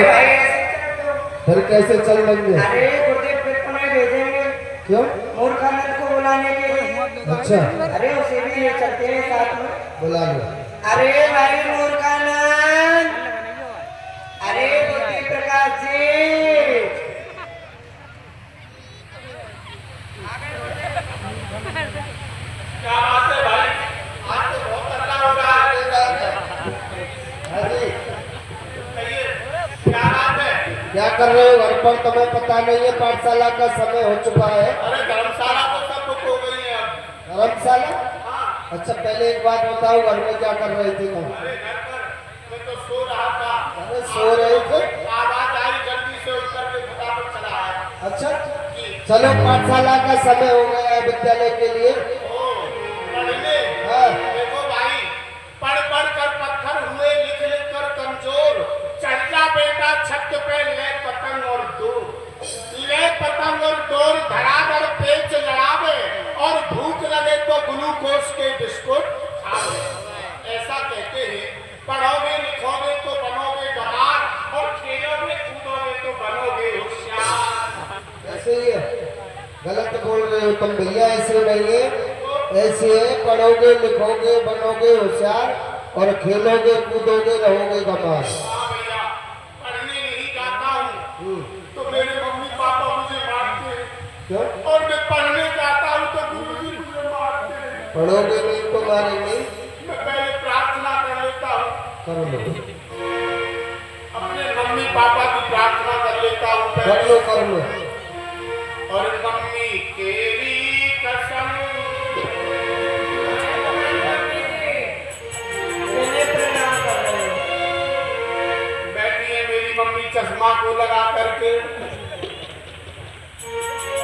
भाई ऐसे फिर कैसे चल लेंगे? अरे गुरुदेव फिर को नहीं भेजेंगे। क्यों? मूर्खानंद को बुलाने के लिए। अच्छा अरे उसे भी ले चलते हैं साथ में। बुला लो। अरे भाई मूर्खानंद, अरे बुद्धि प्रकाश जी, क्या बात है भाई? आज तो बहुत अच्छा हो रहा है। हाँ जी, कहिए, क्या बात है? क्या कर रहे हो घर पर? तुम्हें पता नहीं है पाठशाला का समय हो चुका है। अरे धर्मशाला तो सब बुक हो गई है अब। धर्मशाला? हाँ। अच्छा पहले एक बात बताओ, घर में क्या कर रहे थे तुम? अरे घर पर मैं तो सो रहा था। अरे सो रहे थे? आवाज आई, जल्दी से उठ करके फटाफट चला आया। अच्छा चलो, पाठशाला का समय हो गया है विद्यालय के लिए। ओ, पढ़ने? हाँ। देखो भाई, पढ़ पढ़ कर पत्थर हुए, लिख लिख कर कमजोर। चढ़ जा बेटा छत पे, ले पतंग और डोर, ले पतंग और डोर, धड़ाधड़ पेच लड़ावे, और भूख लगे तो ग्लूकोज के बिस्कुट खावे। ऐसा कहते हैं, पढ़ोगे लिखोगे तो बनोगे गवार, और खेलोगे कूदोगे तो बनोगे होशियार। ऐसे ही है? गलत बोल रहे हो तुम भैया, ऐसे नहीं है। ऐसे है, पढ़ोगे लिखोगे बनोगे होशियार, और खेलोगे कूदोगे रहोगे गंवार। हाँ भैया, पढ़ने नहीं जाता हूँ तो मेरे मम्मी पापा मुझे मारते हैं, क्यों? और मैं पढ़ने जाता हूँ तो गुरुजी मुझे मारते हैं। पढ़ोगे नहीं तो मारेंगे। मैं पहले प्रार्थना कर लेता हूँ, कर लो अपने मम्मी पापा की प्रार्थना कर लेता हूँ कर पहले। लो कर लो। और मम्मी तेरी कसम, इन्हें प्रणाम कर रहे हो। बैठी है मेरी मम्मी चश्मा को लगा करके।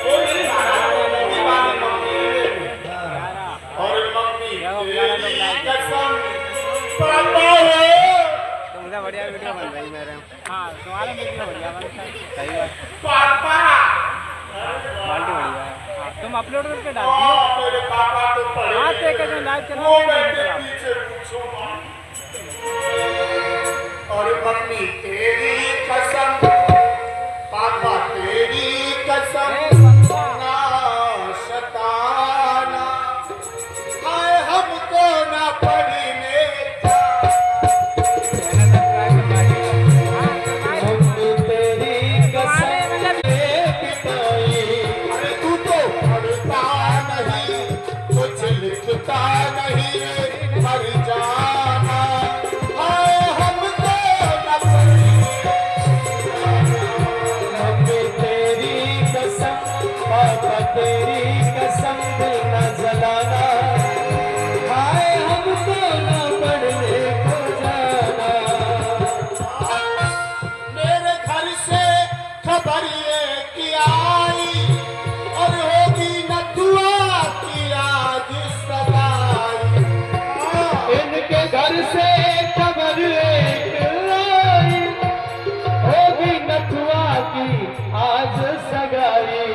वो मेरी मम्मी वाली मम्मी है। और मम्मी तेरी कसम, पापा हो। तुमसे बढ़िया वीडियो बन रही मेरे। हाँ तुम्हारा वीडियो बढ़िया बन रहा है। सही बात। पापा क्वालिटी बढ़िया है। हाँ, तुम अपलोड करके डाल हाँ, दियो। मेरे पापा तो पढ़े। हाँ तो एक जो लाइव चला वो बैठे पीछे पूछो माँ। और मम्मी तेरी कसम, पापा तेरी कसम, ना शताना, आए हमको ना पढ़ने का। मम्मी तेरी कसम पिताई, अरे तू तो पढ़ता नहीं, कुछ लिखता नहीं, मर जाना, आए हमको ना पढ़ने। मम्मी तेरी कसम, पापा तेरी कसम, दिल न जलाना, हाय हमको न पढ़ने को जाना। मेरे घर से खबर ये कि आई, और होगी न दुआ की आज सगाई। इनके घर से खबर एक आई, होगी नथुआ की आज सगाई।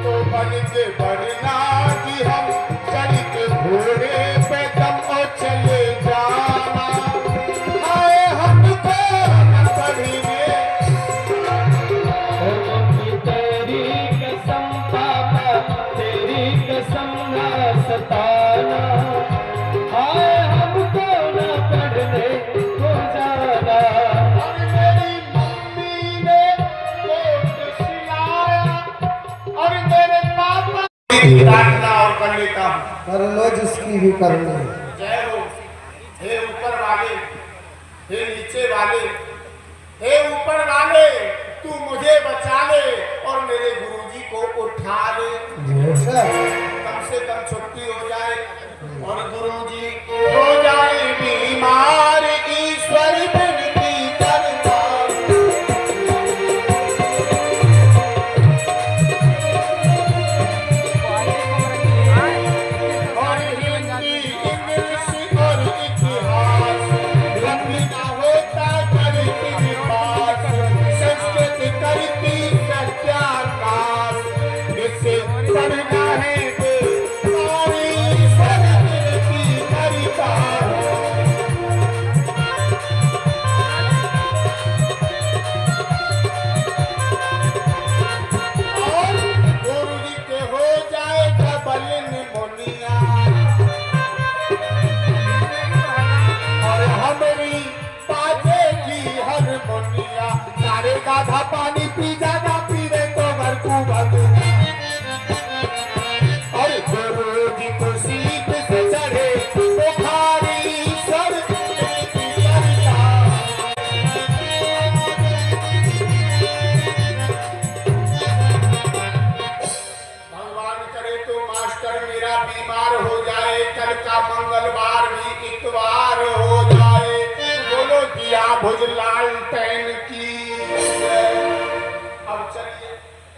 तो बन के बढ़ना कि हम चढ़ के घोड़े पे दम और चले जाना, आए हमको न पढ़ने। मम्मी तेरी कसम, पापा तेरी कसम, ना सताना, हाय हमको न पढ़ने को जाना। और मेरी मम्मी ने कोट सिलाया, और मेरे पापा की प्रार्थना और कर लेता हूँ। कर लो जिसकी भी करनी है। जय हो, हे ऊपर वाले, हे नीचे वाले, हे ऊपर वाले, तू मुझे बचा ले और मेरे गुरुजी को उठा ले। कम से कम छुट्टी हो जाए और गुरुजी हो जाए बीमार, ईश्वर विनती करता। और हिंदी इंग्लिश और इतिहास रखना होता करती विकास, संस्कृत करती सत्याकाश, इसे पढ़ना है तो सारी सरस्वती करता।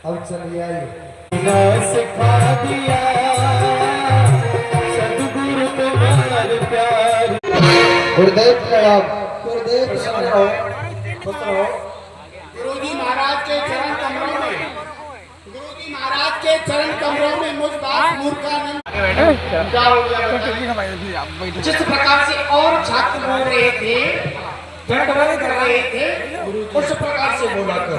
अब चलिए आइए। सिखा दिया सतगुरु तुम्हारे प्यार। गुरुदेव प्रणाम। गुरुदेव गुरुजी महाराज के चरण कमरों में, गुरुजी महाराज के चरण कमरों में मुझ दास मूर्खानंद क्या हो गया? जिस प्रकार से और छात्र बोल रहे थे, गड़बड़ कर रहे थे, उस प्रकार से बोला कर।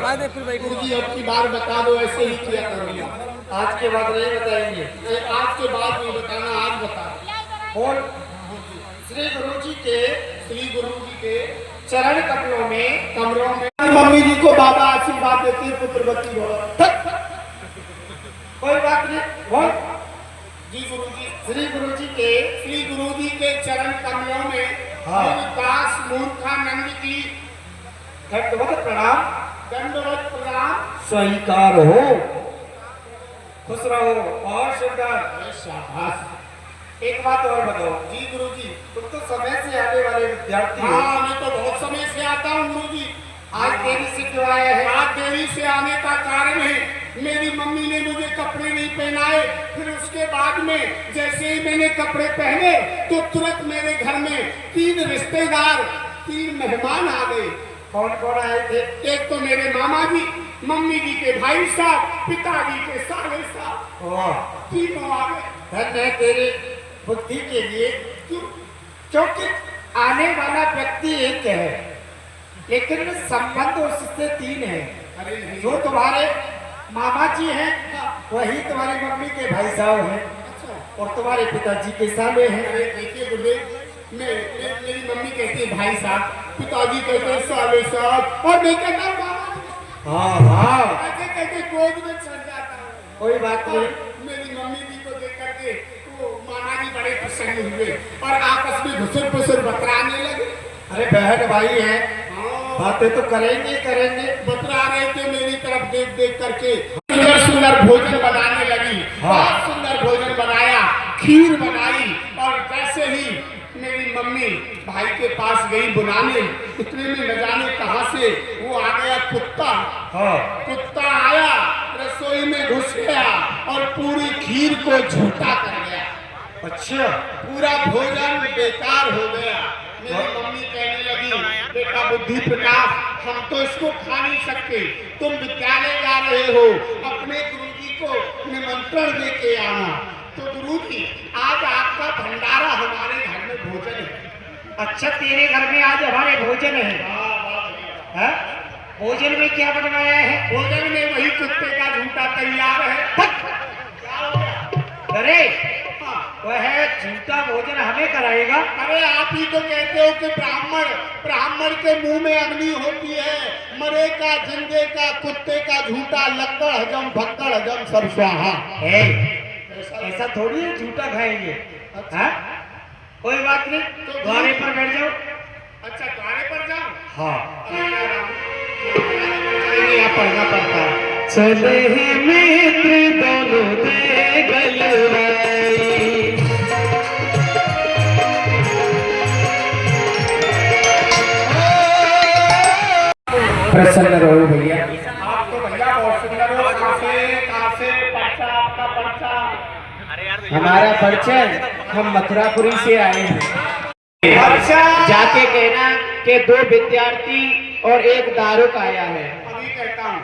गुरुजी अब की बार बता दो, ऐसे ही किया करोगे। आज के बाद नहीं बताएंगे। आज के बाद नहीं बताना, आज बता। बोल। श्री गुरु जी के चरण कमरों में मम्मी जी को बाबा आशीर्वाद देते हैं, पुत्रवती हो। कोई बात नहीं, बोल। जी गुरुजी, श्री गुरु जी के चरण कमलों में दास मूर्खानंद की दंडवत प्रणाम। दंडवत प्रणाम स्वीकार हो। खुश रहो और सुंदर। शाबाश। एक बात और बताओ। जी गुरुजी, तुम तो समय से आने वाले विद्यार्थी हो। हाँ, मैं तो बहुत समय से आता हूँ गुरुजी। आज देरी से क्यों आए हैं? आज देरी से आने का कारण है, मेरी मम्मी ने मुझे कपड़े नहीं पहनाए। फिर उसके बाद में जैसे ही मैंने कपड़े पहने तो तुरंत मेरे घर में 3 रिश्तेदार, 3 मेहमान आ गए। कौन कौन आए थे? एक तो मेरे मामा जी, मम्मी जी के भाई साहब, पिताजी के साले साहब, तीनों आ गए। धन्य है तेरी बुद्धि के लिए। क्योंकि आने वाला व्यक्ति एक है लेकिन संबंध उससे 3 है। अरे नहीं, जो तुम्हारे मामा जी हैं वही तुम्हारी मम्मी के भाई साहब हैं और तुम्हारे पिताजी के साले हैं। अरे देखिए गुरुदेव, मेरी मम्मी कहती है भाई साहब, पिताजी कहते हैं साले साहब, और मैं कहता हूँ मामा जी। हाँ ऐसे कहते गोद में चढ़ जाता हूँ। कोई बात नहीं। मेरी मम्मी जी को देख करके वो मामा जी बड़े प्रसन्न हुए और आपस में घुसर पुसर बतराने लगे। अरे बहन भाई हैं, बातें तो करेंगे बतरा रहे थे मेरी तरफ देख देख करके। सुंदर सुंदर भोजन बनाने लगी। बहुत सुंदर भोजन बनाया, खीर बनाई, और वैसे ही मेरी मम्मी भाई के पास गई बुलाने। इतने में न जाने कहां से वो आ गया कुत्ता। कुत्ता आया, रसोई में घुस गया और पूरी खीर को झूठा कर गया। अच्छा, पूरा भोजन बेकार हो गया। मेरी मम्मी कहने लगी, बेटा बुद्धि प्रकाश, हम तो इसको खा नहीं सकते, तुम विद्यालय जा रहे हो, अपने गुरुजी को निमंत्रण दे के आना। तो गुरुजी, आज आपका भंडारा हमारे घर में भोजन है। अच्छा तेरे घर में आज हमारे भोजन है। भोजन में क्या बनवाया है? भोजन में वही कुत्ते का झूठा तैयार है। अरे वह झूठा भोजन हमें कराएगा? अरे आप ही तो कहते हो कि ब्राह्मण के मुंह में अग्नि होती है। मरे का, जिंदे का, कुत्ते का झूठा, लक्कड़ हजम, भक्कड़ हजम, सब स्वाहा। ऐसा थोड़ी है झूठा खाएंगे। अच्छा। कोई बात नहीं, द्वारे पर बैठ जाओ। अच्छा, द्वारे पर जाओ। हाँ, यहाँ पढ़ना पड़ता है। चले मित्र दोनों दे गलवाई। प्रसन्न रहो भैया। आप तो भैया बहुत सुंदर हो। कहाँ से पर्चा, आपका पर्चा? हमारा परिचय, हम मथुरापुरी से आए हैं। अच्छा, जाके कहना कि 2 विद्यार्थी और 1 दारुक आया है। अभी कहता हूँ।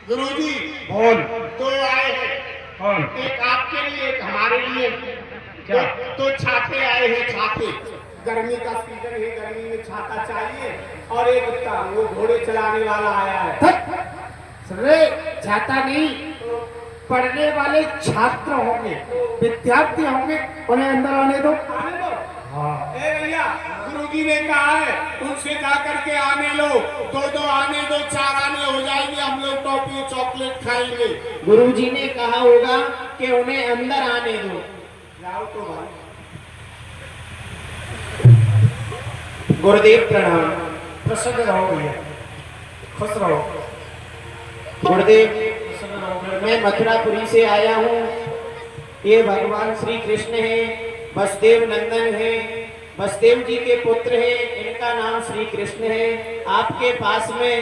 गुरुजी, बोल। 2 आए हैं। कौन? एक आपके लिए, एक हमारे लिए। क्या? तो छाते आए हैं, छाते। गर्मी का सीजन है, गर्मी में छाता चाहिए। और एक वो घोड़े चलाने वाला आया है। सुने, छाता नहीं, पढ़ने वाले छात्र होंगे, विद्यार्थी होंगे, उन्हें अंदर आने दो। हाँ। ए भैया, गुरुजी ने कहा है उनसे जा करके आने लो। 2-2 आने दो, 4 आने हो जाएंगे, हम लोग टॉफी चॉकलेट खाएंगे। गुरुजी ने कहा होगा कि उन्हें अंदर आने दो। जाओ तो भाई। गुरुदेव प्रणाम। प्रसन्न रहो भैया, खुश रहो। गुरुदेव, मैं मथुरापुरी से आया हूँ। ये भगवान श्री कृष्ण है, वसुदेव नंदन है, वसुदेव जी के पुत्र हैं, इनका नाम श्री कृष्ण है। आपके पास में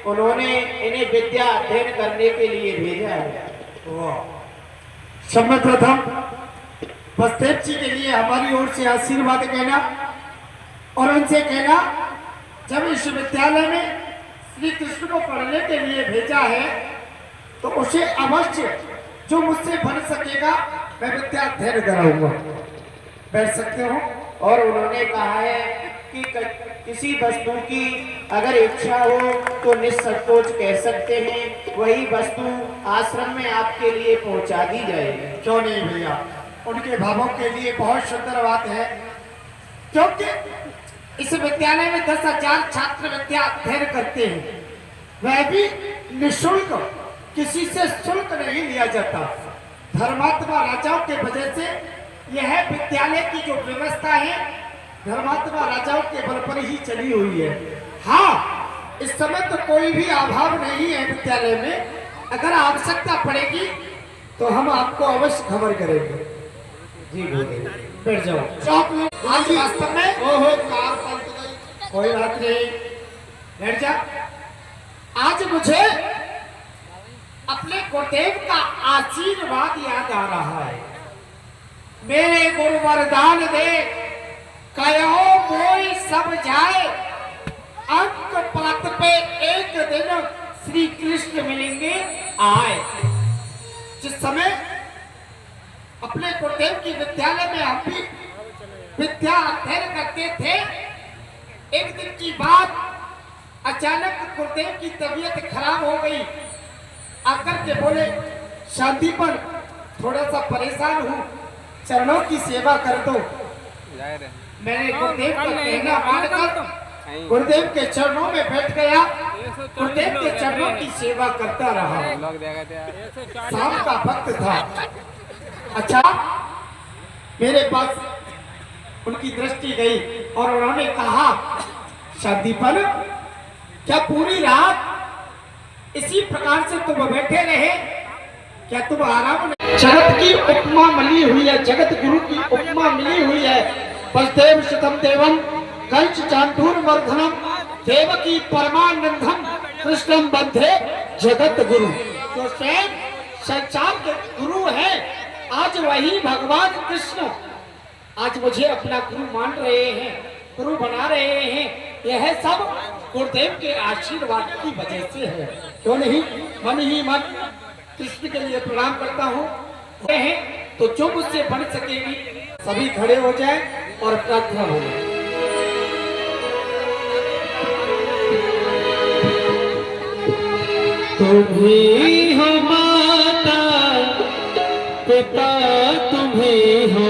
उन्होंने इन्हें विद्या अध्ययन करने के लिए भेजा है। सर्वप्रथम बसदेव जी के लिए हमारी ओर से आशीर्वाद कहना और उनसे कहना, जब इस विद्यालय में श्री कृष्ण को पढ़ने के लिए भेजा है तो उसे अवश्य जो मुझसे बन सकेगा मैं विद्या अध्ययन कराऊंगा। बैठ सकते हो। और उन्होंने कहा है कि किसी वस्तु की अगर इच्छा हो तो निसंकोच कह सकते हैं, वही वस्तु आश्रम में आपके लिए पहुंचा दी जाएगी। क्यों नहीं भैया, उनके भावों के लिए बहुत सुंदर बात है, क्योंकि इस विद्यालय में 10,000 छात्र विद्या अध्ययन करते हैं, वह भी निःशुल्क, किसी से शुल्क नहीं लिया जाता। धर्मात्मा राजाओं के वजह से यह विद्यालय की जो व्यवस्था है धर्मात्मा राजाओं के बल पर ही चली हुई है। हाँ, इस समय तो कोई भी अभाव नहीं है विद्यालय में, अगर आवश्यकता पड़ेगी तो हम आपको अवश्य खबर करेंगे। जी बोलिए। बैठ जाओ। आज वास्तव में ओहो कार पलट गई, कोई बात नहीं, बैठ जा। आज मुझे अपने गुरुदेव का आशीर्वाद याद आ रहा है। मेरे गुरु वरदान दे, कहो कोई सब जाए, अंक पात पे एक दिन श्री कृष्ण मिलेंगे आए। जिस समय अपने गुरुदेव की विद्यालय में हम भी विद्या अध्ययन करते थे, एक दिन की बात, अचानक गुरुदेव की तबीयत खराब हो गई। आकर के बोले, शांतिपन थोड़ा सा परेशान हूँ, चरणों की सेवा कर दो। मैंने गुरुदेव का कहना मानकर गुरुदेव के चरणों में बैठ गया, गुरुदेव के चरणों की सेवा करता रहा। शाम का वक्त था। अच्छा, मेरे पास उनकी दृष्टि गई और उन्होंने कहा, शांतिपन क्या पूरी रात इसी प्रकार से तुम बैठे रहे, क्या तुम आराम नहीं? जगत की उपमा मिली हुई है, जगत गुरु की उपमा मिली हुई है। वसुदेव सुतम देवम कंस चांदूर वर्धनम देवकी परमानंदम कृष्णम बंधे जगत गुरु। जो स्वयं संसार के गुरु है, आज वही भगवान कृष्ण आज मुझे अपना गुरु मान रहे हैं, गुरु बना रहे हैं। यह सब गुरुदेव के आशीर्वाद की वजह से है। क्यों नहीं, मन ही मन कृष्ण के लिए प्रणाम करता हूँ। तो जो मुझसे बन सकेगी सभी खड़े हो जाए और प्रार्थना हो। तुम्ही हो माता पिता, तुम्ही हो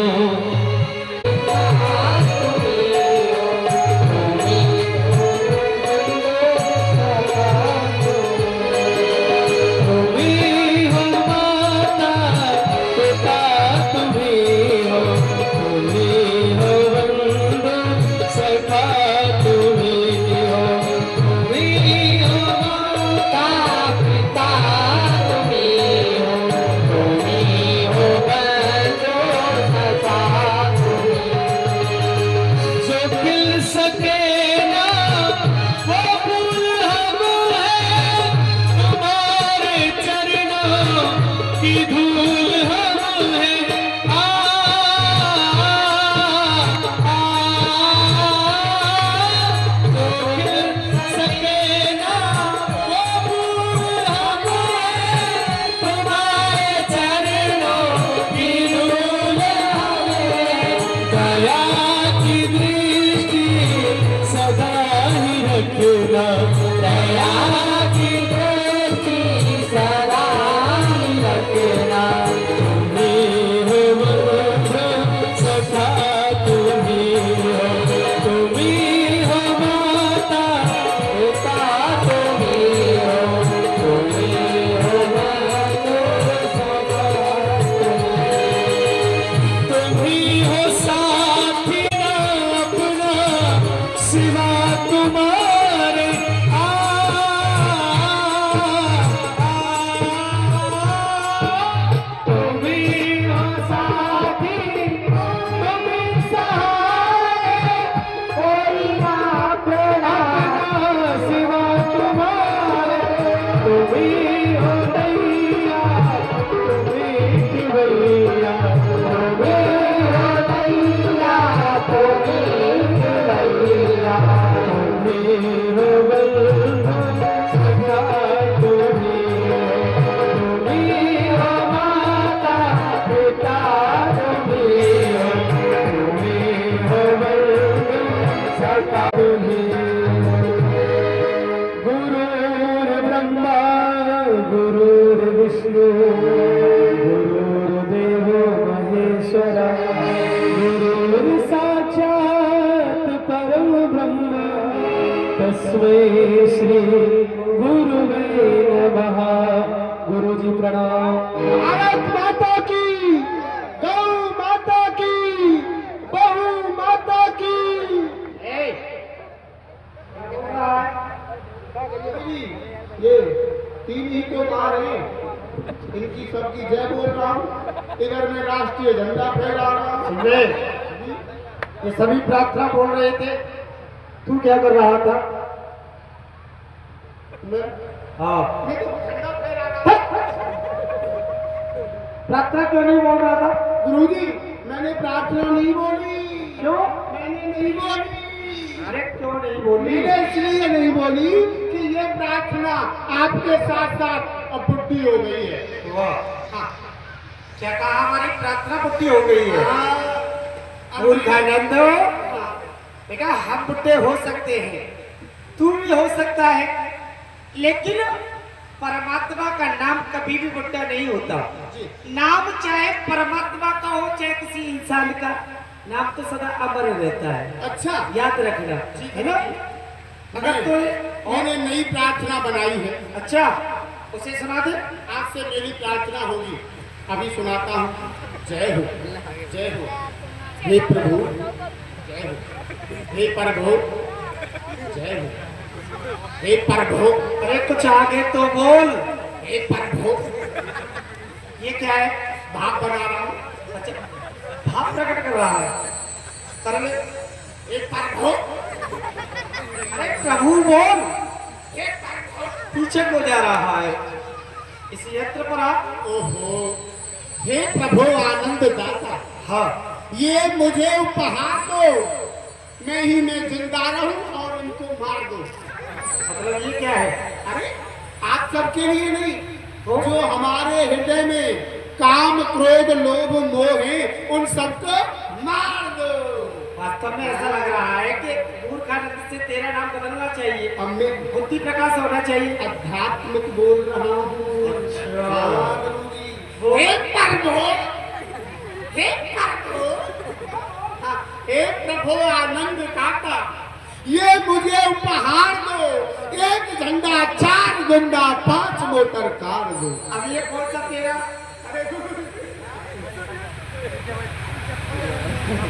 Bye. गवैया गवैया तुम्ही गवैया तुम्ही गवैया सदा तुम्ही हो माता पिता तुम्ही हो गवैया सदा तुम्ही गुरुर्ब्रह्मा गुरुर्विष्णु गुरुर्देवो महेश्वरा गुरुर्साक्षात् परम ब्रह्म तस्मै श्री गुरुवे नमः। गुरुजी प्रणाम। भारत माता की, गौ माता की, बहु माता की। ये तीन ही क्यों मार हैं? इनकी सबकी जय बोल रहा हूँ, इधर में राष्ट्रीय झंडा फहरा रहा हूँ। ये सभी प्रार्थना बोल रहे थे, तू क्या कर रहा था? हाँ, मैं तो झंडा फहरा रहा हूँ। प्रार्थना क्यों नहीं बोल रहा था? गुरुजी, मैंने प्रार्थना नहीं बोली। क्यों? मैंने नहीं बोली। अरे क्यों नहीं बोली? मैंने इसलिए नहीं बोली कि ये प्रार्थना आपके साथ साथ अब बुद्धि हो गई है। वाह, हाँ। क्या कहा? हमारी प्रार्थना बुद्धि हो गई है। अब मूर्खानंद, देखा हम बुढ़े हो सकते हैं, तू भी हो सकता है, लेकिन परमात्मा का नाम कभी भी बुढ़ा नहीं होता। नाम चाहे परमात्मा का हो चाहे किसी इंसान का, नाम तो सदा अमर रहता है। अच्छा, याद रखना, है ना? अगर तो मैंने नई प्रार्थना बनाई है। अच्छा, उसे सुना दे। आज से मेरी प्रार्थना होगी, अभी सुनाता हूँ। जय हो, जय हो, हे प्रभु, जय हो, हे प्रभु, जय हो, हे प्रभु। अरे कुछ आगे तो बोल। हे प्रभु, ये क्या है? भाव बना रहा हूँ। अच्छा, भाव प्रकट कर रहा है। कर ले। हे प्रभु, अरे प्रभु बोल। हे प्रभु। पीछे को जा रहा है। इस यंत्र पर आप। ओहो, हे प्रभु आनंद दाता, हाँ, ये मुझे उपहार दो, मैं ही में जिंदा रहूं और इनको मार दो। मतलब ये क्या है? अरे आप सबके लिए नहीं, जो हमारे हृदय में काम क्रोध लोभ मोह है, उन सबको मार दो। वास्तव में ऐसा लग रहा है कि मूर्खानंद से तेरा नाम बदलना चाहिए, अब मैं बुद्धि प्रकाश होना चाहिए। आध्यात्मिक बोल रहा हूँ। अच्छा। हाँ, गुरुजी। हे प्रभु, हे प्रभु, हाँ, हे प्रभु आनंद दाता, ये मुझे उपहार दो, एक झंडा, 4 गुंडा, 5 मोटर कार दो। अब ये कौन सा तेरा?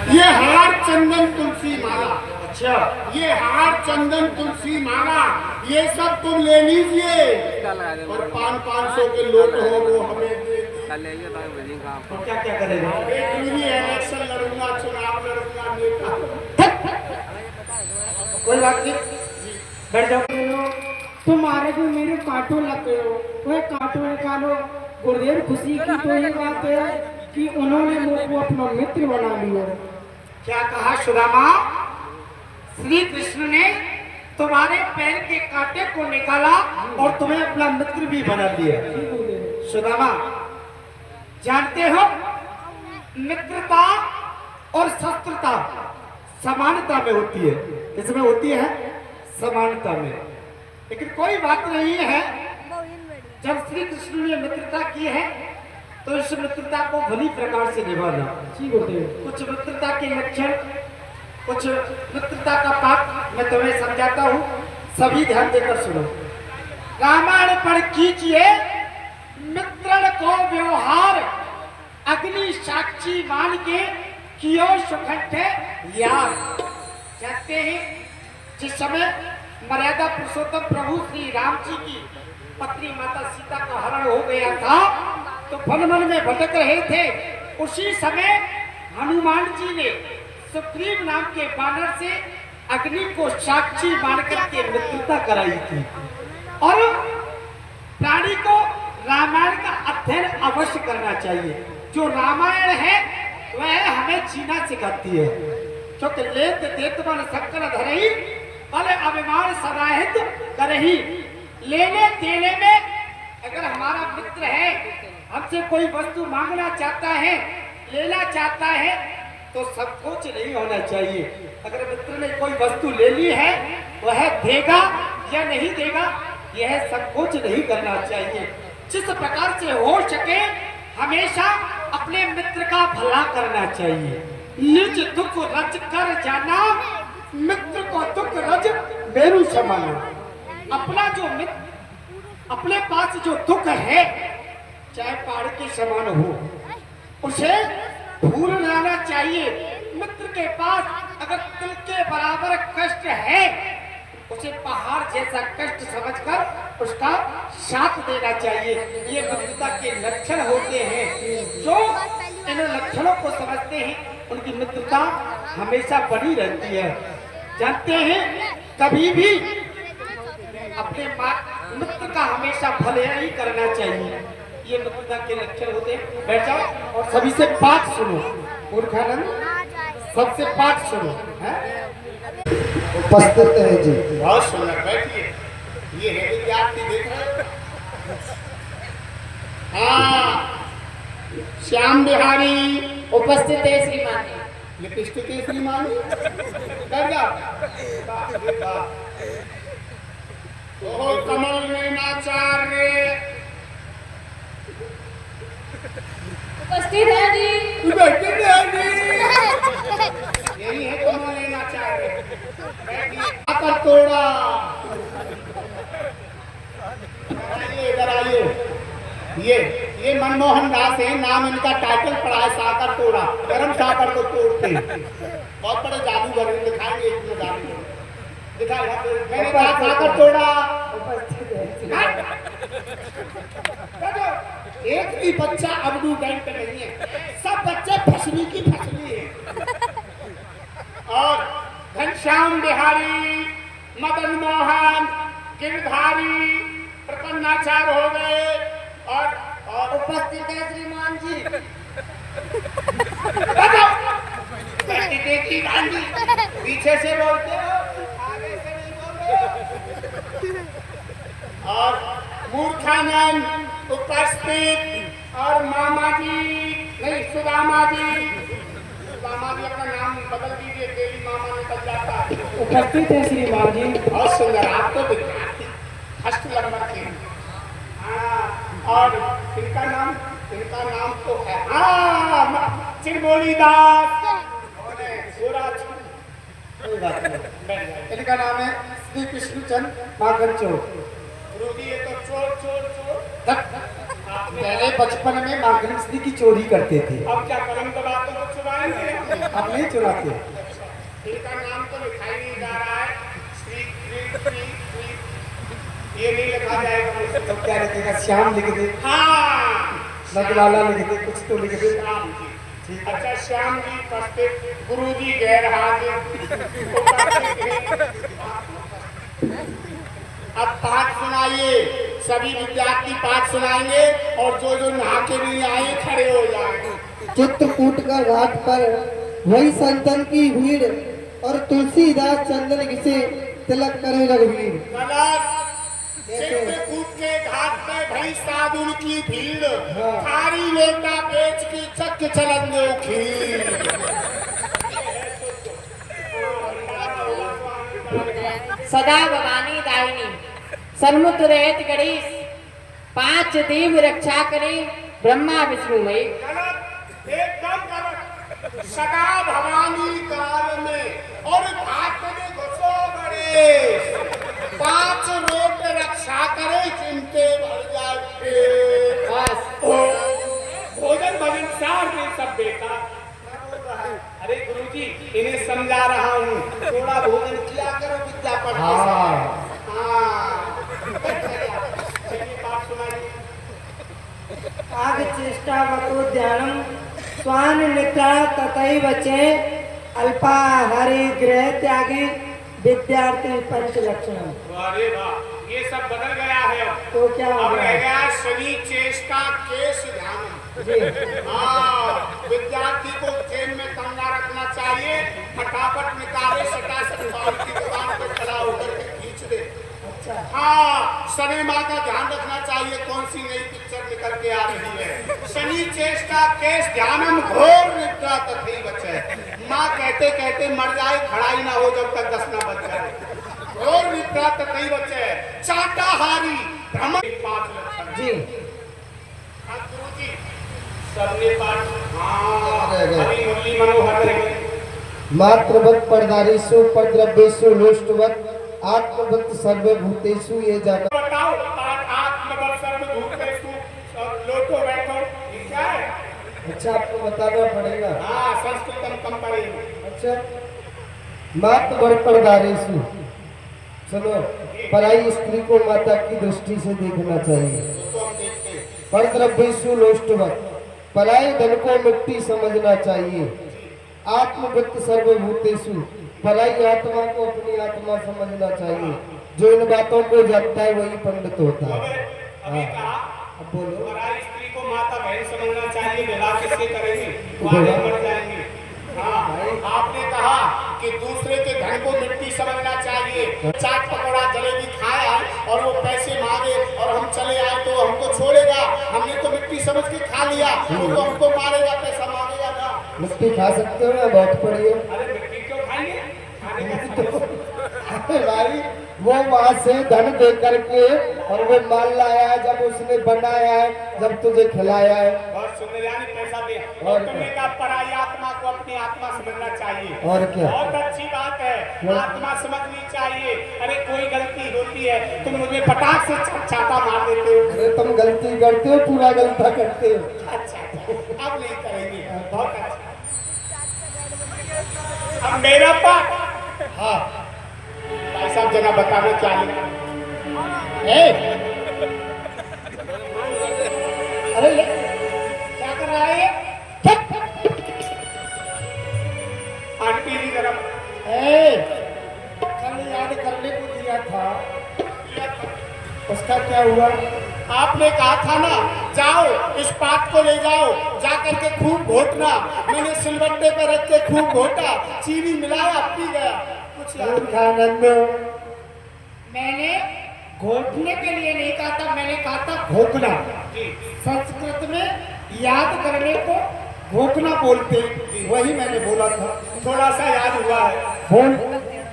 ये हार चंदन तुलसी माला, अच्छा, ये हार चंदन तुलसी माला, ये सब तुम ले लीजिए और 500 के नोट हो वो हमें दे दो। तो क्या क्या करेगा? एक मिनी इलेक्शन लड़ूंगा, चुनाव लड़ूंगा, नेता। कोई बात नहीं, बैठ जाओ। तुम्हारे जो मेरे कांटों लगे हो, वह कांटों निकालो। गुरुदेव, खुशी की तो ये बात है कि उन्होंने मुझको अपना मित्र बना लिया। क्या कहा सुदामा? श्री कृष्ण ने तुम्हारे पैर के कांटे को निकाला और तुम्हें अपना मित्र भी बना लिया। सुदामा, जानते हो मित्रता और शस्त्रता समानता में होती है। इसमें होती है समानता में, लेकिन कोई बात नहीं है। जब श्री कृष्ण ने मित्रता की है तो इस मित्रता को भली प्रकार से निभाना। कुछ मित्रता के लक्षण, कुछ मित्रता का पाठ मैं तुम्हें समझाता हूँ, सभी ध्यान देकर सुनो। रामायण पढ़ कीजिए। मित्रण को व्यवहार अग्नि साक्षी मान के कियो सुखंठे यार। कहते हैं जिस समय मर्यादा पुरुषोत्तम प्रभु श्री राम जी की पत्नी माता सीता का हरण हो गया था, तो वन में भटक रहे थे। उसी समय हनुमान जी ने सुग्रीव नाम के बानर से अग्नि को साक्षी मानकर के मित्रता कराई थी। और प्राणी को रामायण का अध्ययन अवश्य करना चाहिए। जो रामायण है वह हमें जीना सिखाती है। क्योंकि लेत देत बन सकल धरही बल अभिमान सदाहित करही। लेने देने में अगर हमारा मित्र है, हमसे कोई वस्तु मांगना चाहता है, लेना चाहता है, तो संकोच नहीं होना चाहिए। अगर मित्र ने कोई वस्तु ले ली है, वह देगा या नहीं देगा, यह संकोच नहीं करना चाहिए। जिस प्रकार से हो सके हमेशा अपने मित्र का भला करना चाहिए। निज दुख रज कर जाना, मित्र को दुख रज मेरू समाना। अपना जो मित्र, अपने पास जो दुख है, चाहे पहाड़ के समान हो, उसे भूल जाना चाहिए। मित्र के पास अगर दिल के बराबर कष्ट है, उसे पहाड़ जैसा कष्ट समझकर उसका साथ देना चाहिए। ये मित्रता के लक्षण होते हैं। जो इन लक्षणों को समझते हैं उनकी मित्रता हमेशा बनी रहती है। जानते हैं, कभी भी अपने मित्र का हमेशा भले ही करना चाहिए। ये मित्रता के लक्षण होते हैं। बैठ जाओ और सभी से पाठ सुनो। मूर्खानंद, सबसे पाठ सुनो। उपस्थित है जी। बहुत सुंदर, बैठिए। ये है विद्यार्थी, देख रहे हो? हाँ, श्याम बिहारी उपस्थित है श्रीमान। लिपस्टिक है श्रीमान। कर जा। ओहो कमल नैनाचार्य उपस्थित है जी। यही है कमल नैनाचार्य। बैठिए। आकर तोड़ा। इधर आइए। ये मनमोहन दास है, नाम इनका, टाइटल पड़ा है साकर तोड़ा। गरम साकर को तोड़ते हैं। बहुत बड़े जादूगर हैं, दिखाएंगे एक दो जादू। मैंने कहा साकर तोड़ा। एक भी बच्चा अबडू डेंट नहीं है, सब बच्चे फसली की फसली है। और घनश्याम बिहारी, मदन मोहन, गिरधारी, प्रपन्नाचार हो गए। और उपस्थित है श्रीमान जी। देखी गांधी, पीछे से बोलते हो, आगे से नहीं बोल रहे हो। और मूर्खानंद उपस्थित। और मामा जी, नहीं सुदामा जी। सुदामा जी अपना नाम बदल दीजिए, देवी मामा निकल जाता है। उपस्थित है श्रीमान जी। बहुत सुंदर, आप तो विद्यार्थी फर्स्ट नंबर के। हाँ, और इनका नाम तो है, हाँ, चिरमोली दास। इनका नाम है श्री कृष्णचंद माखन चोर। गुरुजी ये तो चोर चोर चोर। पहले बचपन में माखन श्री की चोरी करते थे। अब क्या कलम दबाते तो चुराएंगे। अब नहीं चुराते। इनका नाम तो लिखाई नहीं जा रहा है। श्री ये नहीं लिखा जाएगा। तो क्या लिखेगा? श्याम लिख दे, हाँ, नगलाला लिख दे, कुछ तो लिख दे। श्याम जी। अच्छा, श्याम जी उपस्थित। गुरु जी गैर हाजिर उपस्थित। अब पाठ सुनाइए। सभी विद्यार्थी पाठ सुनाएंगे और जो नहा के नहीं आए खड़े हो जाएंगे। चित्रकूट का घाट पर वही संतन की भीड़ और तुलसीदास चंदन से तिलक करे रघुवीर। गलत। चित्रकूट के घाट पे भाई साधुन की भीड़, थारी लोटा बेच की चक चलेंगे खीर। सदा भवानी दायिनी, सन्मुख रहित गणेश, 5 देव रक्षा करे, ब्रह्मा विष्णु मई। गलत, एकदम गलत। सदा भवानी काल में और घाट में घुसो गणेश, 5 रोट रक्षा करे, चिंते भर जाए। बस भोजन भजन सार में सब बेटा। अरे गुरुजी, इन्हें समझा रहा हूँ, थोड़ा भोजन किया करो विद्या पढ़। आग चेष्टा वतो ध्यानम स्वान निद्रा तथैव च अल्पाहारी गृह त्यागी विद्यार्थी पंच लक्षण। अरे वाह, ये सब बदल गया है। तो क्या हो अब गया? रह गया शनि चेष्टा केश ध्यान। जी हाँ, विद्यार्थी को जेब में कंगा रखना चाहिए, फटाफट निकाले सटा सट की दुकान पर खड़ा होकर के खींच दे। अच्छा हाँ, शनि माँ का ध्यान रखना चाहिए, कौन सी नई पिक्चर निकल के आ रही है। शनि चेष्टा केश ध्यानम घोर निद्रा तथई बचे। माँ कहते कहते मर जाए, खड़ा ही ना हो जब तक 10 ना बज जाए। घोर निद्रा तथई बचे, चाटाहारी भ्रमण 5 लक्षण। जी हाँ, गुरुजी, सबने पाठ। हाँ, रह गए। अभी मुरली मनोहर रह गए। मात्रवत परदारीषु परद्रव्येषु लोष्टवत आत्मवत सर्वभूतेषु ये जाना। बताओ, आत्मबल सर्वभूतेषु और लोटो बैठो, ये क्या है? अच्छा आपको बताना पड़ेगा। हाँ, संस्कृतम कम पड़ेगी। अच्छा मातृ परदारीषु, सुनो, पराई स्त्री को माता की दृष्टि से देखना चाहिए। तो हम देखते हैं। परद्रव्येषु लोष्टवत, पराये धन को मिट्टी समझना चाहिए। आत्मवत सर्वभूतेषु, पराई आत्मा को अपनी आत्मा समझना चाहिए। जो इन बातों को जानता है वही पंडित होता है। अभी कहा, अब बोलो। पराई स्त्री को माता बहन समझना चाहिए, विवाह किससे करेंगे? वाले मर जाएंगे। हाँ, आपने कहा कि दूसरे के धन को मिट्टी समझना चाहिए। चाट पकौड़ा जलेबी खाया और वो पैसे मांगे और हम चले आए तो हमको छोड़ेगा? हमने तो मिट्टी समझ के खा लिया, वो तो हमको मारेगा, पैसा मांगेगा ना। मिट्टी खा सकते हो या बहुत पड़ी है? अरे मिट्टी क्यों खाएंगे? खाने का अरे भाई वो वहां से धन दे करके और वो माल लाया है, जब उसने बनाया है, जब तुझे खिलाया है। बहुत सुंदर, यानी पैसा दे। और और तुमने कहा पराई आत्मा को अपनी आत्मा समझना चाहिए। और क्या? बहुत अच्छी बात है, आत्मा समझनी चाहिए। अरे कोई गलती होती है, तुम मुझे पटाख से छाता मार देते हो। अरे तुम गलती करते हो, पूरा गलता करते हो। अच्छा, अब नहीं करेंगे। बहुत अच्छा। अब मेरा पाठ। हाँ भाई साहब, जरा बताना क्या लिखा? अरे ले, क्या कर रहा है ये? आंटी जी जरा कल याद करने को दिया था, उसका क्या हुआ? आपने कहा था ना, जाओ इस पात को ले जाओ, जा करके खूब घोटना। मैंने सिलबट्टे पे रख के खूब घोटा, चीनी मिलाया, पी गया। कुछ याद नहीं। आनंद मैंने घोटने के लिए नहीं कहा था, मैंने कहा था घोकना। जी, संस्कृत में याद करने को घोकना बोलते, वही मैंने बोला था। थोड़ा सा याद हुआ है। बोल।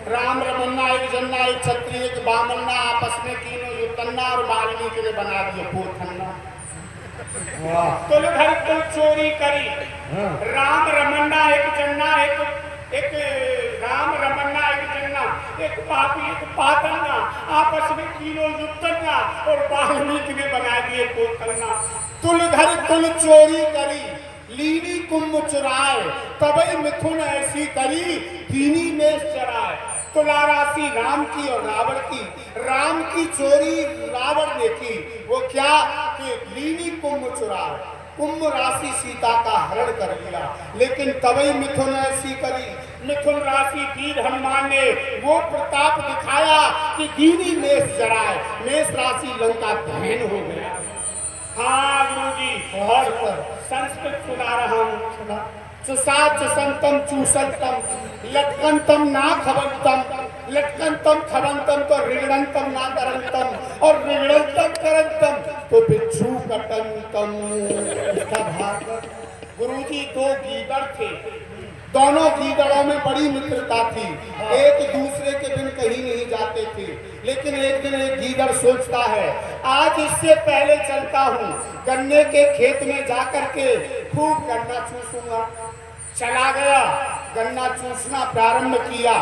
राम रमन्ना एक जन्ना एक क्षत्रिय एक बामन्ना, आपस में तीनों युतन्ना और वाल्मीकि ने बना दिया पोथन्ना। तुल घर तुल चोरी करी, राम रमन्ना एक जन्ना एक राम रमन्ना एक जन्ना, एक पापी एक पातन्ना, आपस में तीनों युतन्ना और वाल्मीकि ने बना दिए पोथन्ना। तुल घर तुल चोरी करी, लीनी कुंभ चुराए, तबई मिथुन ऐसी करी, दीनी में चराए। तुला राशि राम की और रावण की, राम की चोरी रावण ने की। वो क्या कि लीनी कुंभ चुराए, कुंभ राशि सीता का हरण कर लिया, लेकिन तबई मिथुन ऐसी करी। मिथुन राशि वीर हनुमान ने वो प्रताप दिखाया कि दीनी मेष जराए, मेष राशि लंका दहन हो गया। हाँ गुरुजी, और संस्कृत सुना रहा हूँ। चुसाच संतम चूसंतम, लटकंतम ना खबंतम, लटकंतम खबंतम तो रिगड़ंतम ना करंतम, और रिगड़ंतम करंतम तो बिच्छू कटंतम। इसका भाग गुरुजी, 2 गीदड़ थे, दोनों गीदड़ों में बड़ी मित्रता थी, एक दूसरे के बिन कहीं नहीं जाते थे। लेकिन एक दिन एक गीदड़ सोचता है, आज इससे पहले चलता हूँ, गन्ने के खेत में जाकर के खूब गन्ना चूसूंगा। चला गया, गन्ना चूसना प्रारंभ किया,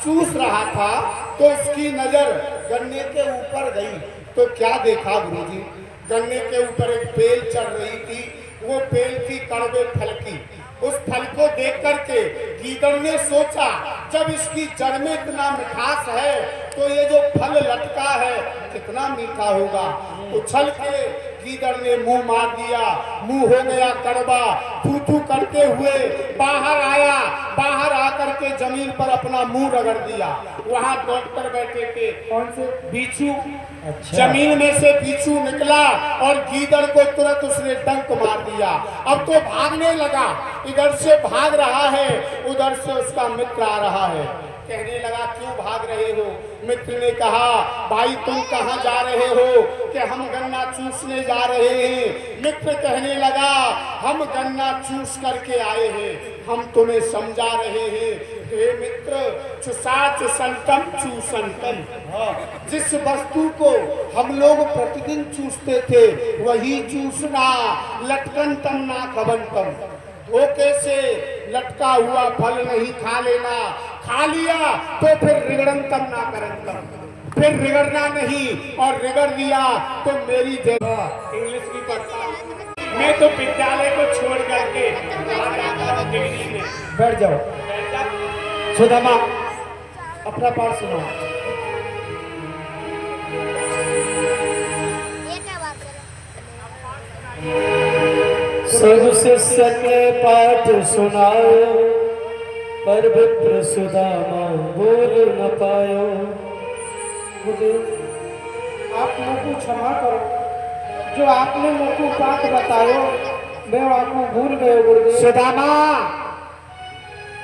चूस रहा था तो उसकी नजर गन्ने के ऊपर गई। तो क्या देखा गुरुजी? गन्ने के ऊपर एक बेल चढ़ रही थी, वो बेल थी कड़वे फल की। उस फल को देख करके गीदड़ ने सोचा, जब इसकी जड़ में इतना मिठास है तो ये जो फल लटका है कितना मीठा होगा। उछल के गीदड़ ने मुंह मार दिया, मुंह हो गया कड़वा, थू थू करते हुए बाहर आया, बाहर आकर के जमीन पर अपना मुंह रगड़ दिया। वहां डॉक्टर बैठे थे, कौन से? बिच्छू। अच्छा। जमीन में से बिच्छू निकला और गीदड़ को तुरंत उसने डंक मार दिया। अब तो भागने लगा, इधर से भाग रहा है, उधर से उसका मित्र आ रहा है। कहने लगा क्यों भाग रहे हो? मित्र ने कहा भाई तुम कहाँ जा रहे हो? कि हम गन्ना चूसने जा रहे हैं। मित्र कहने लगा हम गन्ना चूस करके आए हैं, हम तुम्हें समझा रहे हैं। हे मित्र, चुसाच संतम चूसंतम, जिस वस्तु को हम लोग प्रतिदिन चूसते थे वही चूसना, लटकनतम ना कबंतम, धोखे से लटका हुआ फल नहीं खा लेना, खा लिया तो फिर रिगड़नतम ना करंतम, फिर रिगड़ना नहीं, और रिगड़ दिया तो मेरी जगह इंग्लिश की करता। मैं तो विद्यालय को छोड़ करके आ जाता हूं दिल्ली में। बैठ जाओ। सुदामा अपना पाठ सुनाओ। सब शिष्य ने पाठ सुनायो, पर विप्र सुदामा बोल न पायो। आप लोगों को क्षमा करो, जो आपने मेरे को पाठ बतायो मैं आपको भूल गए गुरुदेव। सुदामा,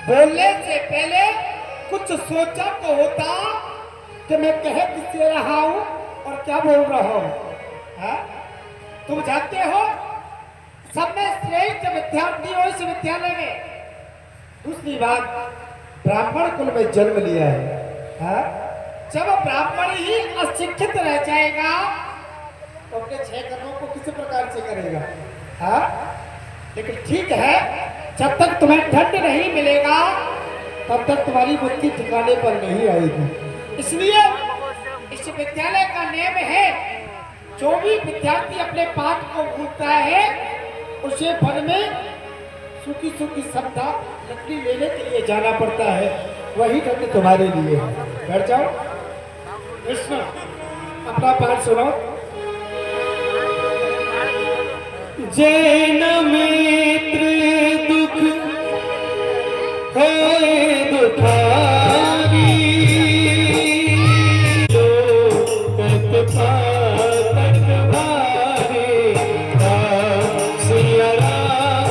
बोलने से पहले कुछ सोचा तो होता कि मैं कह किससे रहा हूँ और क्या बोल रहा हूँ। हाँ? तुम जानते हो सब में श्रेष्ठ विद्यार्थी हो इस विद्यालय में। दूसरी बात, ब्राह्मण कुल में जन्म लिया है। हाँ? जब ब्राह्मण ही अशिक्षित रह जाएगा तो अपने 6 कर्मों को किस प्रकार से करेगा? हाँ? लेकिन ठीक है, जब तक तुम्हें दंड नहीं मिलेगा तब तक तुम्हारी बुद्धि ठिकाने पर नहीं आएगी। इसलिए इस विद्यालय का नियम है, जो भी विद्यार्थी अपने पाठ को भूलता है उसे वन में सूखी सूखी सब्दा लकड़ी लेने के लिए जाना पड़ता है। वही दंड तुम्हारे लिए है। बैठ जाओ। कृष्ण अपना पाठ सुनो। जैन मित्र दुख है दुखारी, लोकत पातक भारी। राम सिया राम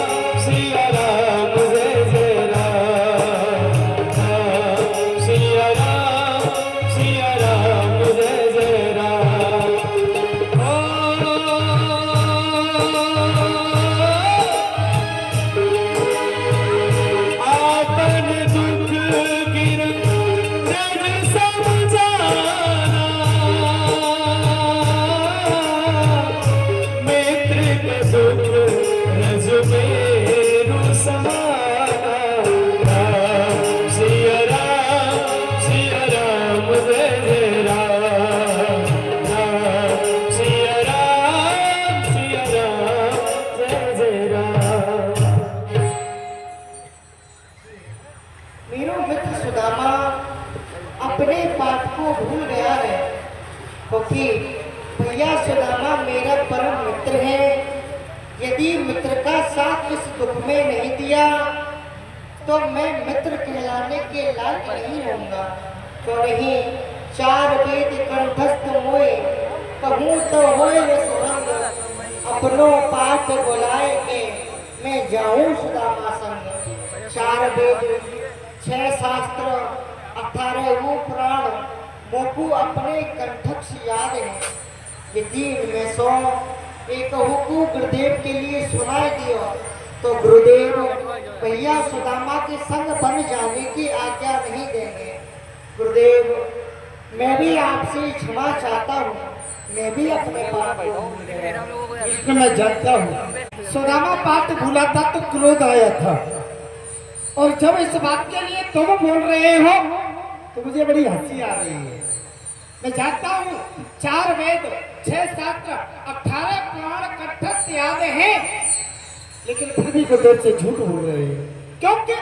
जय जय राम। राम सिया राम जय जय राम। आपन दुख गिर रज समझाना, मित्र के दुख रज मेरु समाना। राम सिया राम जय जय राम। राम सिया राम जय जय राम। मेरा मित्र सुदामा अपने पाठ को भूल गया है, क्योंकि भैया सुदामा मेरा परम मित्र है। यदि मित्र का साथ इस दुख में नहीं दिया तो मैं मित्र कहलाने के लायक नहीं होऊंगा। तो नहीं, 4 वेद कंठस्थ मोए, कहूँ तो होए सुरंग, अपनों पाठ बुलाएंगे मैं जाऊं सुदामा संग। 4 वेद 6 शास्त्र 18 पुराण मोकू अपने कंठस्थ याद है। ये 3 में 100 एक हुकू गुरुदेव के लिए सुनाई दियो तो गुरुदेव भैया सुदामा के संग बन जाने की आज्ञा नहीं देंगे। गुरुदेव, मैं भी आपसे क्षमा चाहता हूँ, मैं भी अपने पाठ को भूल गया। इसको मैं जानता हूँ। सुदामा पाठ भूला था तो क्रोध आया था, और जब इस बात के लिए तुम बोल रहे हो तो मुझे बड़ी हंसी आ रही है। मैं जानता हूँ 4 वेद 6 शास्त्र 18 पुराण कंठस्थ याद है, लेकिन फिर भी गुरुदेव से झूठ बोल रहे हैं। क्योंकि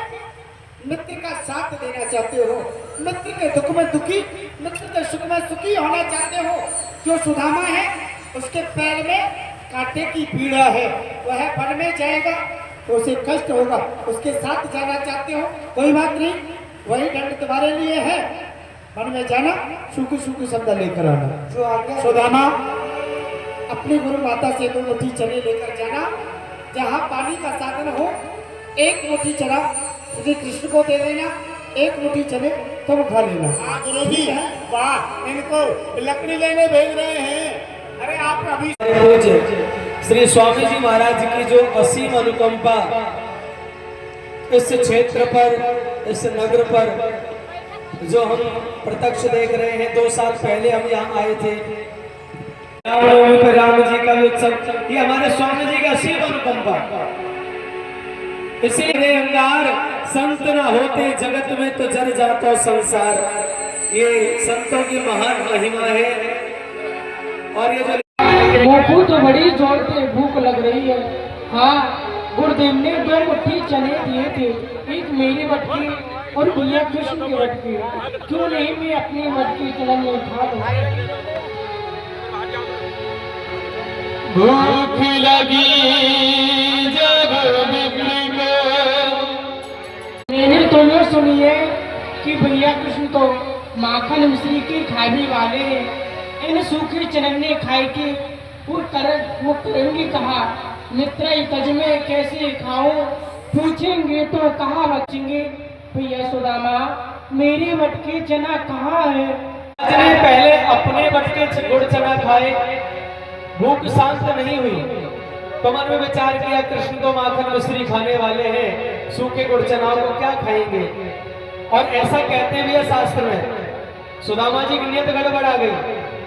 मित्र का साथ देना चाहते हो, मित्र के दुख में दुखी, मित्र के सुख में सुखी होना चाहते हो। जो सुदामा है उसके पैर में कांटे की पीड़ा है, वह वन में जाएगा तो उसे कष्ट होगा, उसके साथ जाना चाहते हो कोई बात नहीं, वही दंड तुम्हारे लिए है। वन में जाना, सूखी सूखी शब्द लेकर आना। जो आज्ञा सुदामा, अपनी गुरु माता से 2 मुट्ठी चने लेकर जाना, जहाँ पानी का साधन हो। 1 मुट्ठी चना श्री कृष्ण को दे देना, 1 मुट्ठी चने तुम खा लेना। हाँ गुरु जी, वाह, इनको लकड़ी लेने भेज रहे हैं। अरे आप अभी पूज्य श्री स्वामी जी महाराज की जो असीम अनुकंपा इस क्षेत्र पर, इस नगर पर जो हम प्रत्यक्ष देख रहे हैं। 2 साल पहले हम यहाँ आए थे, राम जी का उत्सव, ये हमारे स्वामी जी का असीम अनुकंपा। इसीलिए अंगार संत न होते जगत में तो जर जाता संसार। ये संतों की महान महिमा है। और ये जो मोकू तो बड़ी जोर से भूख लग रही है। हाँ, गुरुदेव ने 2 मुट्ठी चने दिए थे, एक मेरी मटकी और भैया कृष्ण की मटकी। क्यों नहीं मैं अपनी मटकी चना नहीं खा दूं? भूख लगी जब बिक्री को। मैंने तो ये सुनी है कि भैया कृष्ण तो माखन मिश्री की खाने वाले हैं। इन सूखी चनन्ने खाए के वो करेंगे कहा, मित्र तज में कैसे खाऊं, पूछेंगे तो कहाँ बचेंगे। भैया सुदामा, मेरी मटकी चना कहाँ है? पहले अपने मटके गुड़ चना खाए, भूख शांत नहीं हुई तो मन में विचार किया कृष्ण तो माखन मिश्री खाने वाले हैं, सूखे गुड़ चनाओं को क्या खाएंगे। और ऐसा कहते भी है शास्त्र में। सुदामा जी की नियत गड़बड़ आ गई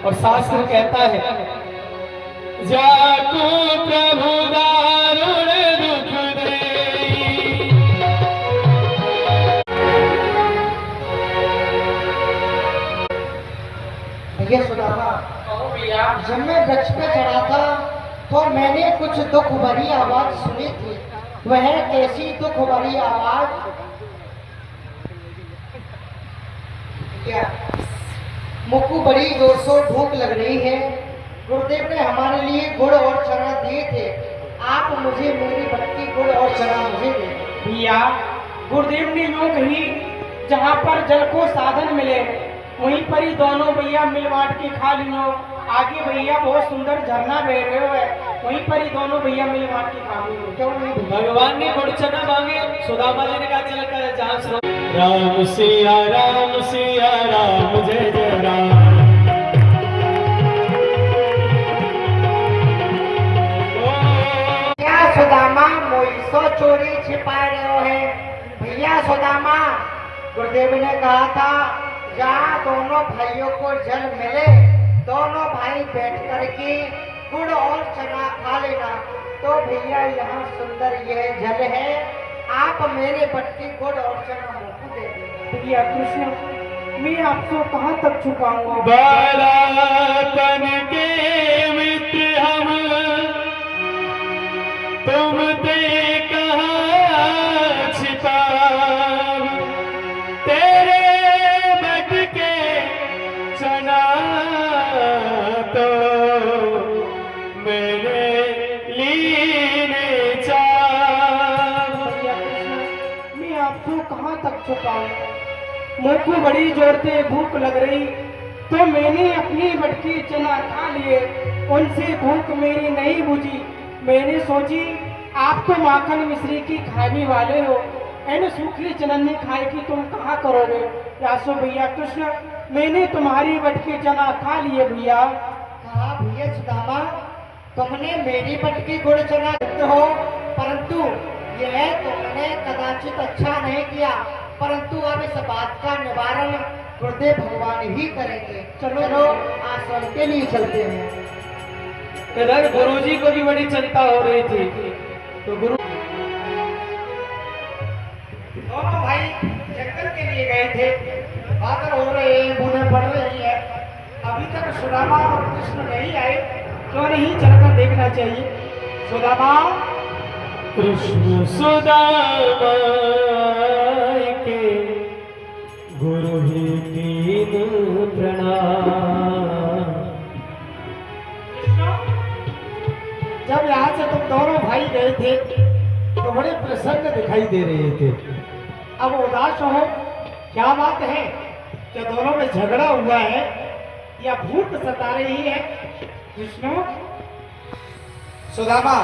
और शास्त्र कहता है, जाको प्रभु दारुण दुख देई। भैया सुदामा, जब मैं वृक्ष पे चढ़ा था तो मैंने कुछ दुख भरी आवाज सुनी थी। वह कैसी दुख भरी आवाज? क्या मुक्कू, बड़ी जोर से भूख लग रही है। गुरुदेव ने हमारे लिए गुड़ और चना दिए थे, आप मुझे मेरी भक्ति गुड़ और चना मुझे दे। भैया, गुरुदेव ने यूं कही, जहाँ पर जल को साधन मिले वहीं पर ही दोनों भैया मिल बांट के खा लियो। आगे भैया बहुत सुंदर झरना बह रहे हो है, वहीं पर ही दोनों भैया मिल बांट के खा लियो। क्यों नहीं? भगवान ने गुड़ चना मांगे, सुदामा जी ने कहा चल कर जहाँ सुनो राम सिया राम जय जय राम। क्या सुदामा मोइसो चोरी छिपा रहे हो है? भैया सुदामा, गुरुदेव ने कहा था जहाँ दोनों भाइयों को जल मिले दोनों भाई बैठ कर के गुड़ और चना खा लेना। तो भैया यहाँ सुंदर यह जल है, आप मेरे बटकी गुड़ और चना मुझको दे दीजिए। भैया कृष्ण, मैं आपको कहाँ तक छुपाऊंगा? बालापन के मित्र हम तुम ते कहाँ छिपाव, तेरे बटके चना तो मैंने लीने चाह। भैया कृष्ण, मैं आपको कहाँ तक छुपाऊं? मुझको बड़ी जोर से भूख लग रही तो मैंने अपनी मटकी चना खा लिए, उनसे भूख मेरी नहीं बुझी। मैंने सोची आप तो माखन मिश्री की खाने वाले हो, इन सूखी चनन्नी खाए की तुम कहाँ करोगे? यासो भैया कृष्ण, मैंने तुम्हारी मटकी चना खा लिए भैया। कहा भैया सुदामा, तुमने मेरी बटकी गुड़ चना देते हो, परंतु यह तुमने कदाचित अच्छा नहीं किया, परंतु अब इस बात का निवारण गुरुदेव भगवान ही करेंगे। चलो आश्रम के लिए चलते हैं। इधर गुरुजी को भी बड़ी चिंता हो रही थी तो गुरु दोनों भाई जंगल के लिए गए थे, बादल हो रहे हैं, बूंदें पड़ रही है, अभी तक सुदामा और कृष्ण नहीं आए, क्यों नहीं चलकर देखना चाहिए। सुदामा, कृष्ण सुदामा के गुरु ही तीन प्रणाम। जब यहाँ से तुम दोनों भाई गए थे तो बड़े प्रसन्न दिखाई दे रहे थे, अब उदास हो, क्या बात है? क्या दोनों में झगड़ा हुआ है या भूख सता रही है? विष्णु, सुदामा,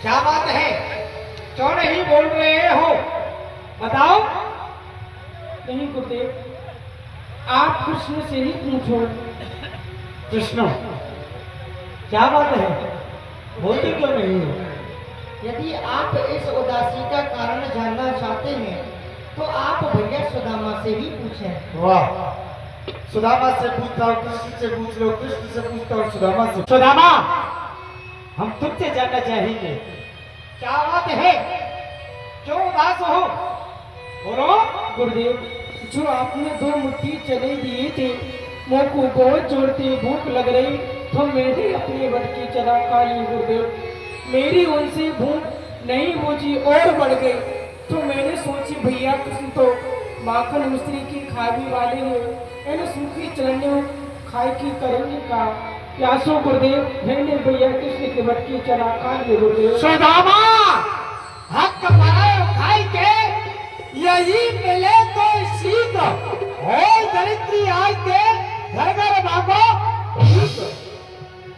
क्या बात है? क्यों नहीं बोल रहे हो? बताओ। नहीं गुरुदेव, आप कृष्ण से ही पूछो। कृष्ण, क्या बात है? बोलते क्यों नहीं हो? यदि आप इस उदासी का कारण जानना चाहते हैं तो आप भैया सुदामा से ही पूछें। वाह, सुदामा से पूछता हूँ, कृष्ण से पूछ लो, कृष्ण से पूछता हूँ, सुदामा से। सुदामा, हम तुमसे जानना चाहेंगे, क्या बात है? क्यों उदास हो? बोलो। गुरुदेव, जो आपने 2 मुट्ठी चने दिए थे, मुँह को बहुत जोड़ते भूख लग रही तो मैंने अपनी बटकी चना खा ली गुरुदेव। मेरी उनसे भूख नहीं बुझी और बढ़ गई तो मैंने सोची भैया कृष्ण तो माखन मिश्री की खावी वाले हैं, इन सूखी चलने खाई की करेंगे का प्यासो गुरुदेव। मैंने भैया कृष्ण की बटकी चना खा ली गुरुदेव। सुदामा, हक परायो खाई के यही मिले तो शीघ्र हो, दरिद्री आज के घर घर भागो।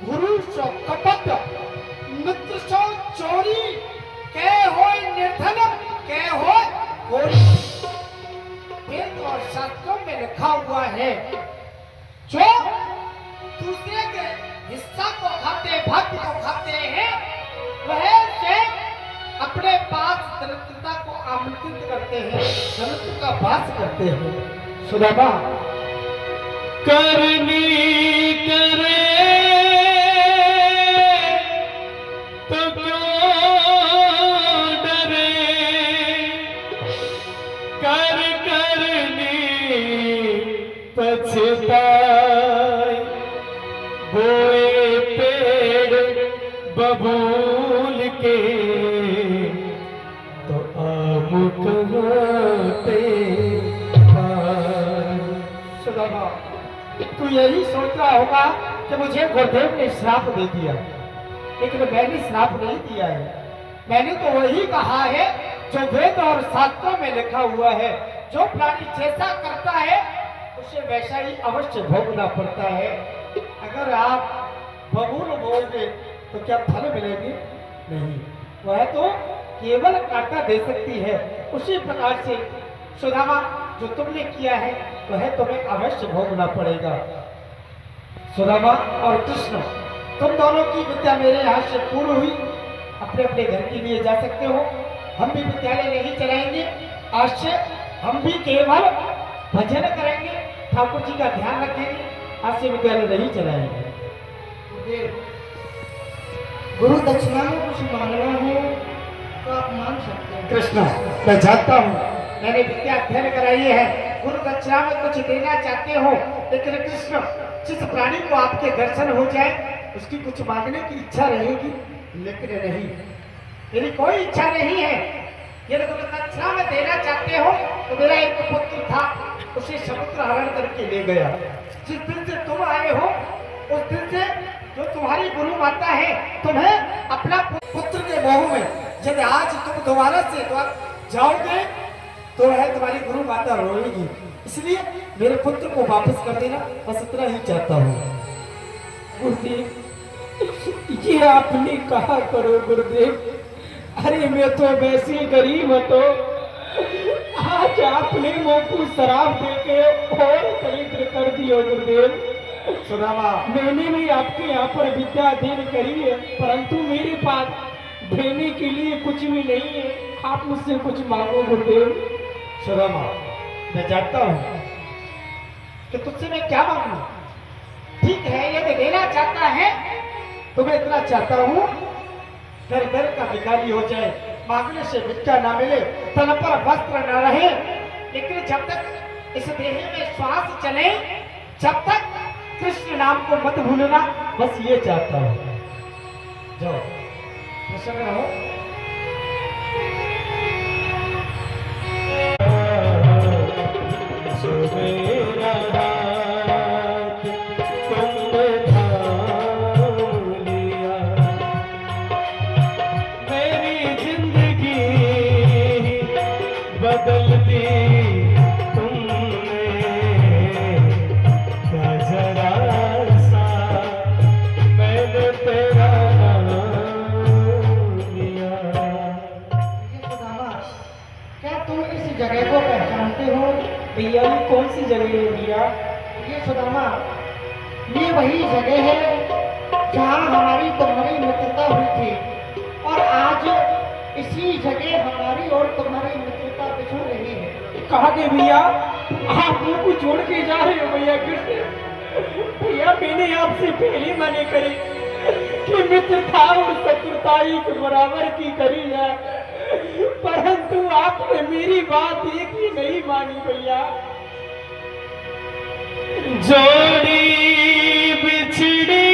गुरु सो कपट, मित्र सो चोरी, के होय निर्धन, के होय गोरी। वेद और शास्त्रों में लिखा हुआ है, जो दूसरे के हिस्सा को खाते, भाग्य को खाते हैं, वह से अपने पास दरिद्रता को आमंत्रित करते हैं, दरिद्र का वास करते हैं। सुदामा, करनी करे तो क्यों डरे, कर करनी पछताए, बोए पेड़ बबूल के तो आम कहते सुदामा, तू यही सोच रहा होगा कि मुझे गुरुदेव ने श्राप दे दिया, लेकिन मैंने श्राप नहीं दिया है। मैंने तो वही कहा है जो वेद और शास्त्रों में लिखा हुआ है, जो प्राणी जैसा करता है उसे वैसा ही अवश्य भोगना पड़ता है। अगर आप बबूल बोलोगे तो क्या फल मिलेगी? नहीं, वह तो केवल कांटा दे सकती है। उसी प्रकार से सुदामा, जो तुमने किया है वह तुम्हें अवश्य भोगना पड़ेगा। सुदामा और कृष्ण, तुम दोनों की विद्या मेरे यहाँ से पूर्ण हुई, अपने अपने घर के लिए जा सकते हो। हम भी विद्यालय नहीं चलाएंगे, आज से हम भी केवल भजन करेंगे, ठाकुर जी का ध्यान रखेंगे, आज से विद्यालय नहीं चलाएंगे। गुरु दक्षिणा में कुछ मांगना हो तो आप मांग सकते हैं। कृष्ण, मैं जानता हूँ, मैंने विद्या अध्ययन कराई है, गुरु दक्षिणा में कुछ देना चाहते हो, लेकिन कृष्ण, जिस प्राणी को आपके दर्शन हो जाए उसकी कुछ मांगने की इच्छा रहेगी, लेकिन नहीं, मेरी कोई इच्छा नहीं है। यदि गुरु दक्षिणा में देना चाहते हो तो मेरा एक पुत्र था, उसे समुद्र हरण करके ले गया। जिस दिन से तुम आए हो उस दिन से जो तुम्हारी गुरु माता है तुम्हें अपना पुत्र के मोह में, यदि आज तुम दोबारा से जाओगे तो वह तुम्हारी गुरु माता रोएगी। इसलिए मेरे पुत्र को वापस कर देना, बस इतना ही चाहता हूँ। गुरुदेव, ये आपने कहा करो गुरुदेव। अरे मैं तो वैसे गरीब तो आज आपने मुँह को शराब देके और दरिद्र कर दिया गुरुदेव। सुदामा, मैंने भी आपके यहाँ पर विद्या अध्ययन करी है, परंतु मेरे पास देने के लिए कुछ भी नहीं है। आप मुझसे कुछ मांगो गुरुदेव। सुदामा, मैं जानता हूँ कि तुझसे मैं क्या मांगू। ठीक है, यदि देना चाहता है तो मैं इतना चाहता हूँ, दर दर का भिखारी हो जाए, मांगने से भिक्षा ना मिले, तन पर वस्त्र न रहे, लेकिन जब तक इस देह में श्वास चले, जब तक कृष्ण नाम को मत भूलना, बस ये चाहता हूँ। जाओ, प्रसन्न रहो। जहाँ हमारी तुम्हारी मित्रता हुई थी और आज इसी जगह हमारी और तुम्हारी मित्रता बिछड़ रही है। कहा के भैया आप मुंह को छोड़ के जा रहे हो भैया कृष्ण। भैया मैंने आपसे पहले मने करी कि मित्रता और शत्रुता एक बराबर की करी जाए, परंतु आपने मेरी बात एक भी नहीं मानी भैया। जोड़ी बिछड़ी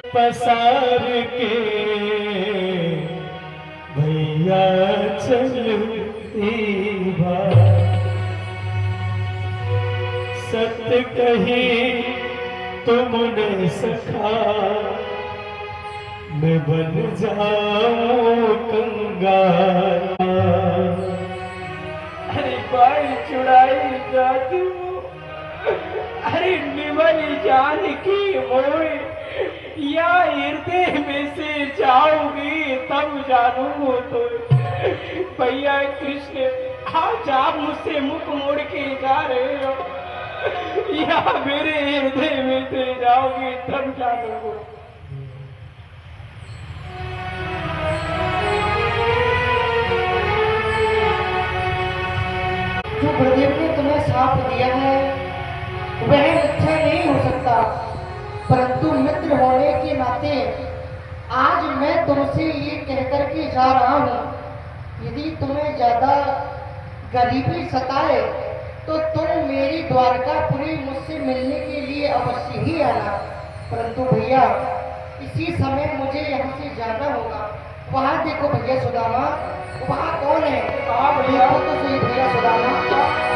पसार के भैया चलती बात, सत्य कही तुमने सखा मैं बन जाऊं कंगाल। अरे भाई चुड़ाई जाती हूँ, अरे निमली जान की मोए या हृदय में से जाओगी तब जानूंगो तो। भैया कृष्ण आज आप मुझसे मुख मोड़ के जा रहे हो या मेरे हृदय में से जाओगी तब जानूंगो। जो गुरुदेव ने तुम्हें साथ दिया है वह मिथ्या नहीं हो सकता, परंतु मित्र होने के नाते आज मैं तुमसे ये कहकर के जा रहा हूँ, यदि तुम्हें ज्यादा गरीबी सताए तो तुम मेरी द्वारकापुरी मुझसे मिलने के लिए अवश्य ही आना। परंतु भैया इसी समय मुझे यहाँ से जाना होगा। वहाँ देखो भैया सुदामा, वहाँ कौन है? देखो तो सही भैया सुदामा।